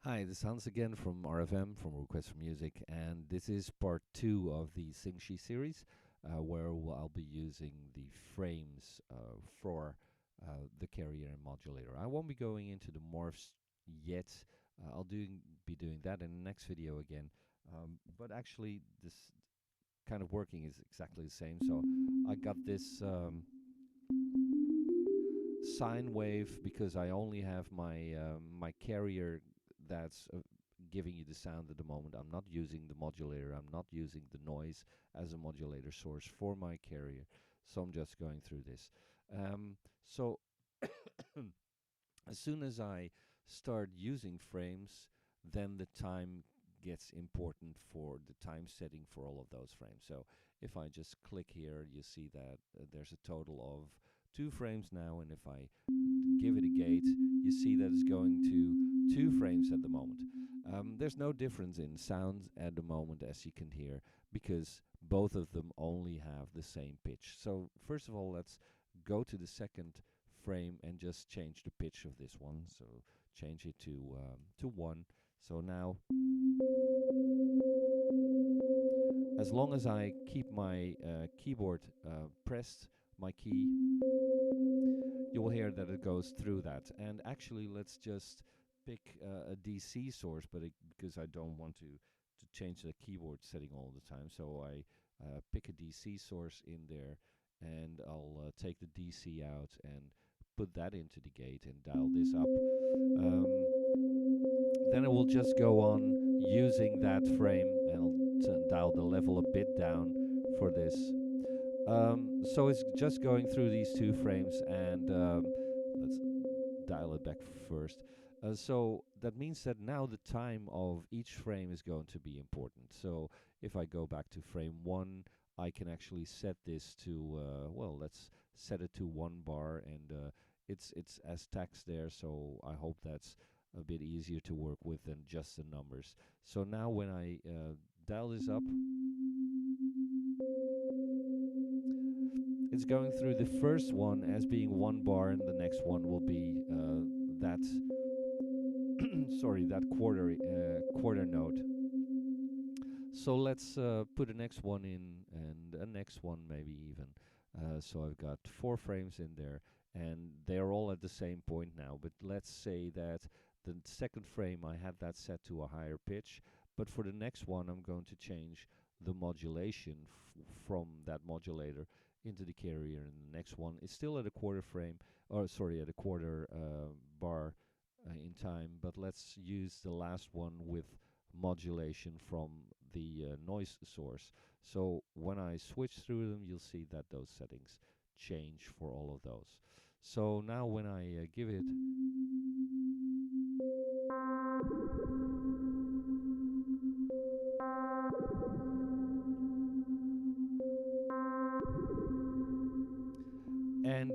Hi, this is Hans again from RFM, from Request for Music, and this is part 2 of the XINGSHI series, where I'll be using the frames for the carrier and modulator. I won't be going into the morphs yet. Be doing that in the next video again. But actually, this kind of working is exactly the same. So I got this sine wave because I only have my carrier that's giving you the sound at the moment. I'm not using the modulator. I'm not using the noise as a modulator source for my carrier. So I'm just going through this. So as soon as I start using frames, then the time gets important for the time setting for all of those frames. So if I just click here, you see that there's a total of 2 frames now, and if I give it a gate, you see that it's going to 2 frames at the moment. There's no difference in sound at the moment, as you can hear, because both of them only have the same pitch. So first of all, let's go to the second frame and just change the pitch of this one. So change it to 1. So now, as long as I keep my keyboard pressed, my key, you will hear that it goes through that. And actually, let's just pick a DC source, but because I don't want to change the keyboard setting all the time, so I pick a DC source in there, and I'll take the DC out and put that into the gate and dial this up. Then it will just go on using that frame, and I'll dial the level a bit down for this. So it's just going through these 2 frames, and let's dial it back first. So that means that now the time of each frame is going to be important. So if I go back to frame 1, I can actually set this to, well, let's set it to 1 bar, and it's as text there, so I hope that's a bit easier to work with than just the numbers. So now when I dial this up, it's going through the first one as being 1 bar, and the next one will be that sorry, that quarter note. So let's put the next one in, and a next one maybe even. So I've got 4 frames in there, and they're all at the same point now. But let's say that the second frame I had that set to a higher pitch, but for the next one I'm going to change the modulation from that modulator into the carrier, and the next one is still at a quarter frame, or sorry, at a quarter bar in time, but let's use the last one with modulation from the noise source. So when I switch through them, you'll see that those settings change for all of those. So now when I give it, and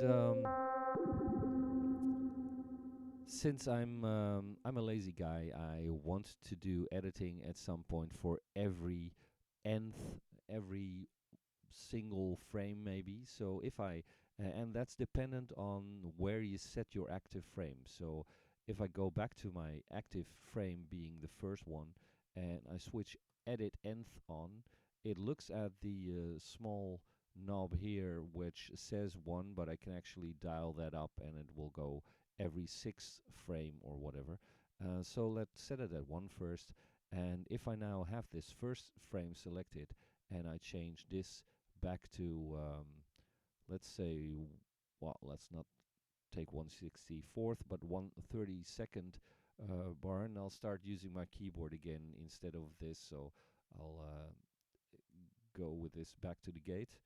since I'm a lazy guy, I want to do editing at some point for every nth, every single frame maybe. So if I and that's dependent on where you set your active frame. So if I go back to my active frame being the first one, and I switch edit nth on, it looks at the small knob here which says 1, but I can actually dial that up and it will go every 6th frame or whatever. So let's set it at 1 first, and if I now have this first frame selected and I change this back to, let's say, well, let's not take 1/64th, but 1/32nd bar, and I'll start using my keyboard again instead of this. So I'll go with this back to the gate.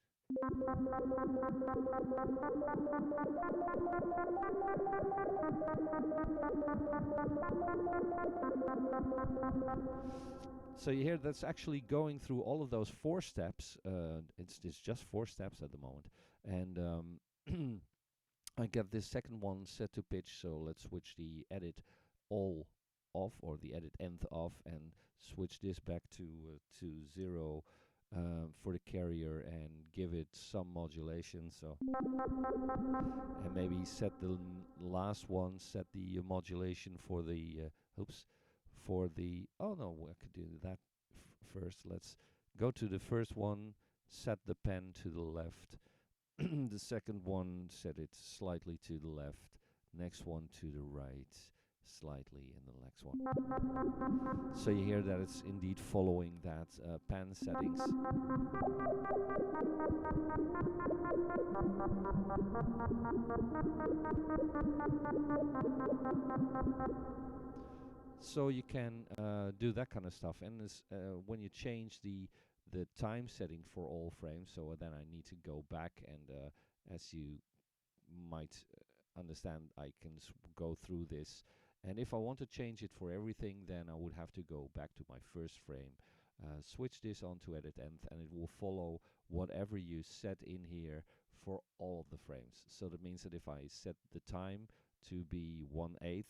So you hear that's actually going through all of those 4 steps. It's just 4 steps at the moment, and I get this second one set to pitch. So let's switch the edit all off, or the edit nth off, and switch this back to 0 for the carrier, and give it some modulation. So, and maybe set the last one, set the modulation for the for the, oh no, I could do that first. Let's go to the first one, set the pen to the left. The second one, set it slightly to the left. Next one to the right, slightly, and the next one. So you hear that it's indeed following that pen settings. So you can do that kind of stuff, and when you change the time setting for all frames, so then I need to go back and as you might understand, I can go through this. And if I want to change it for everything, then I would have to go back to my first frame, switch this on to edit nth, and it will follow whatever you set in here for all of the frames. So that means that if I set the time to be 1/8,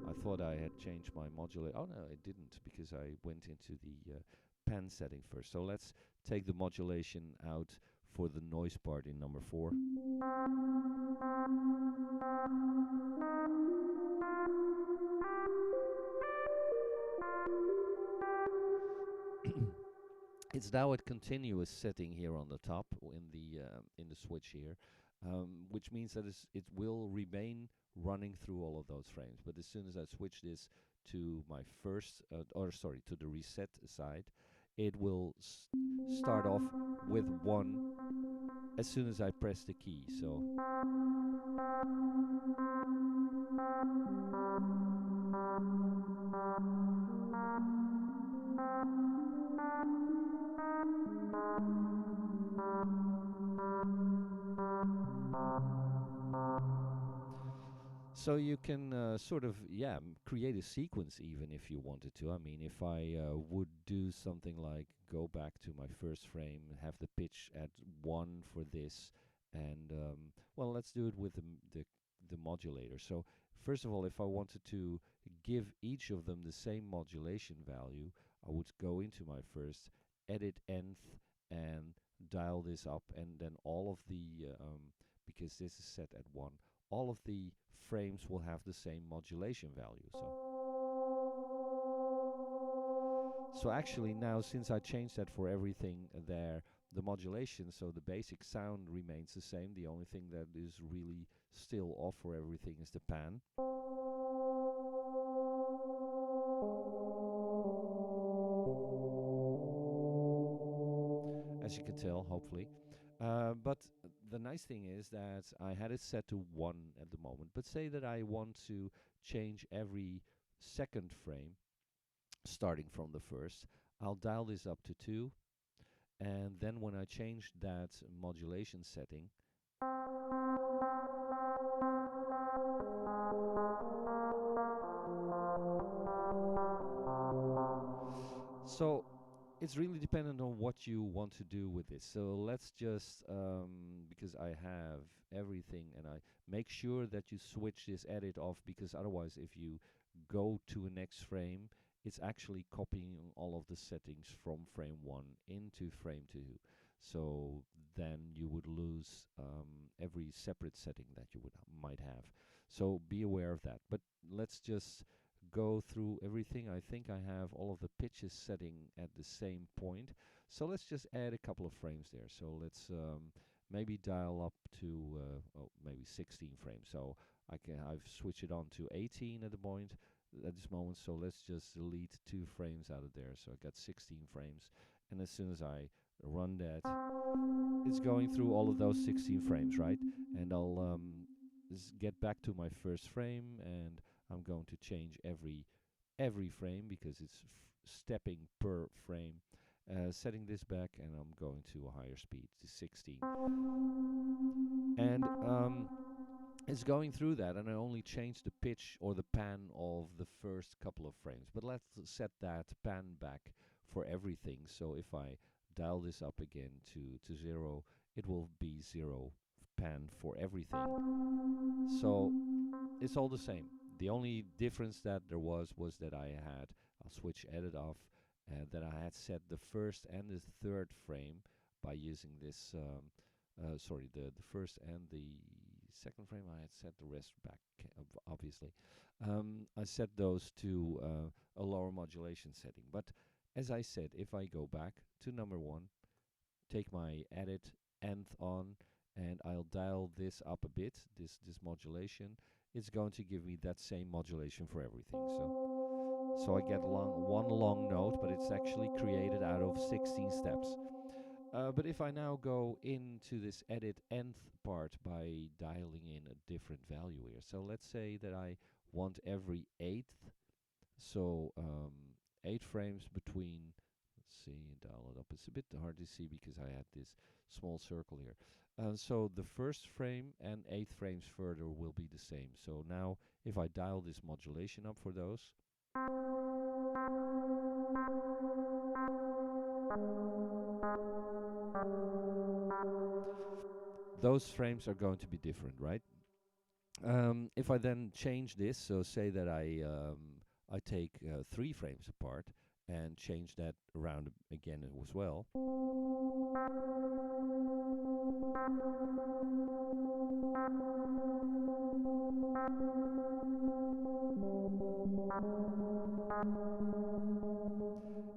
I thought I had changed my modulator. Oh no, I didn't, because I went into the pen setting first. So let's take the modulation out for the noise part in number 4. It's now at continuous setting here on the top in the switch here, which means that it will remain running through all of those frames. But as soon as I switch this to my first, to the reset side, it will start off with 1 as soon as I press the key. So So you can sort of, create a sequence even if you wanted to. I mean, if I would do something like go back to my first frame, have the pitch at 1 for this, and well, let's do it with the modulator. So first of all, if I wanted to give each of them the same modulation value, I would go into my first, edit nth, and dial this up, and then all of the because this is set at 1, all of the frames will have the same modulation value. So actually now, since I changed that for everything there, the modulation, so the basic sound remains the same. The only thing that is really still off for everything is the pan. As you can tell, hopefully. But the nice thing is that I had it set to 1 at the moment. But say that I want to change every second frame, starting from the first. I'll dial this up to 2. And then when I change that modulation setting, so it's really dependent on what you want to do with this. So let's just, because I have everything, and I make sure that you switch this edit off, because otherwise if you go to a next frame, it's actually copying all of the settings from frame 1 into frame 2. So then you would lose every separate setting that you might have. So be aware of that. But let's just go through everything. I think I have all of the pitches setting at the same point. So let's just add a couple of frames there. So let's maybe dial up to maybe 16 frames. So I've switched it on to 18 at this moment. So let's just delete 2 frames out of there. So I got 16 frames, and as soon as I run that, it's going through all of those 16 frames, right? And I'll get back to my first frame, and I'm going to change every frame, because it's stepping per frame. Setting this back, and I'm going to a higher speed, to 16. And it's going through that, and I only changed the pitch or the pan of the first couple of frames. But let's set that pan back for everything. So if I dial this up again to 0, it will be 0 pan for everything. So it's all the same. The only difference that there was that I'll switch edit off, that I had set the first and the third frame by using this, the first and the second frame. I had set the rest back, obviously. I set those to a lower modulation setting. But as I said, if I go back to number 1, take my edit nth on, and I'll dial this up a bit, this modulation, it's going to give me that same modulation for everything. So I get one long note, but it's actually created out of 16 steps. But if I now go into this edit nth part by dialing in a different value here, so let's say that I want every 8th, so 8 frames between, let's see, dial it up. It's a bit hard to see because I had this small circle here. So the first frame and 8 frames further will be the same. So now if I dial this modulation up for those, those frames are going to be different, right? If I then change this, so say that I take 3 frames apart and change that around again as well.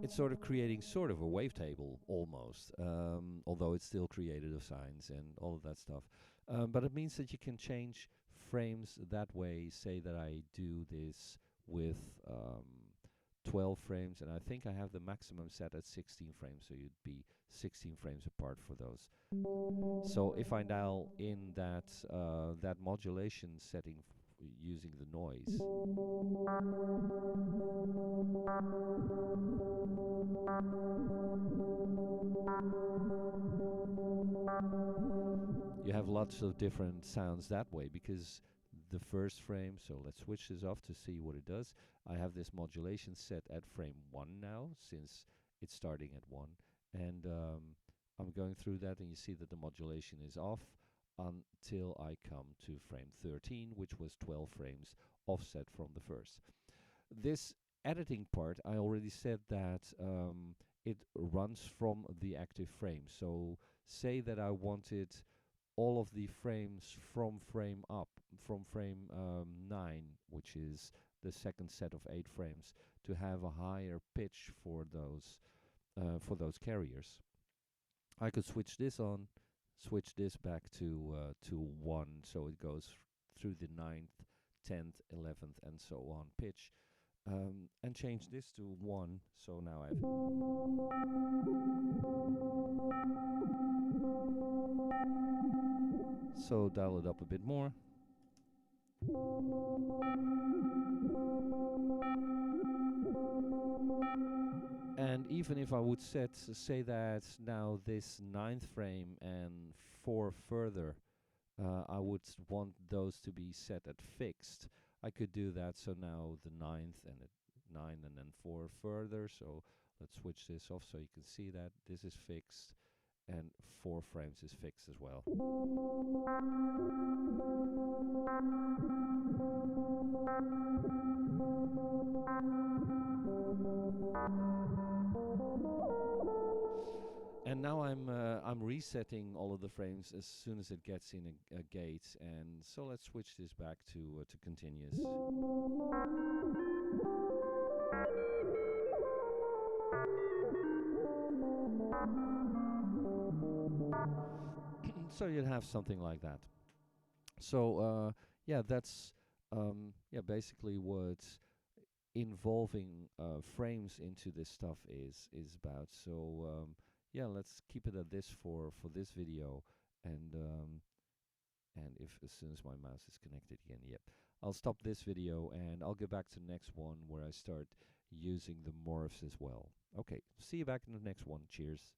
It's sort of creating sort of a wavetable almost, although it's still created of sines and all of that stuff. But it means that you can change frames that way. Say that I do this with 12 frames, and I think I have the maximum set at 16 frames, so you'd be 16 frames apart for those. So if I dial in that that modulation setting using the noise, you have lots of different sounds that way, because the first frame, so let's switch this off to see what it does. I have this modulation set at frame 1 now, since it's starting at 1, and I'm going through that, and you see that the modulation is off until I come to frame 13, which was 12 frames offset from the first. This editing part, I already said that it runs from the active frame. So say that I wanted all of the frames from frame 9, which is the second set of 8 frames, to have a higher pitch for those carriers. I could switch this on, switch this back to 1, so it goes through the 9th, 10th, 11th, and so on pitch, and change this to 1. So now I've so dial it up a bit more. And even if I would say that now this 9th frame and 4 further, I would want those to be set at fixed, I could do that. So now the 9th and 9 and then 4 further. So let's switch this off so you can see that this is fixed and 4 frames is fixed as well. And now I'm resetting all of the frames as soon as it gets in a gate, and so let's switch this back to continuous. So you'd have something like that. So yeah, that's basically what involving frames into this stuff is about. So yeah, let's keep it at this for this video, and if as soon as my mouse is connected again, yep, I'll stop this video and I'll go back to the next one where I start using the morphs as well. Okay, see you back in the next one. Cheers.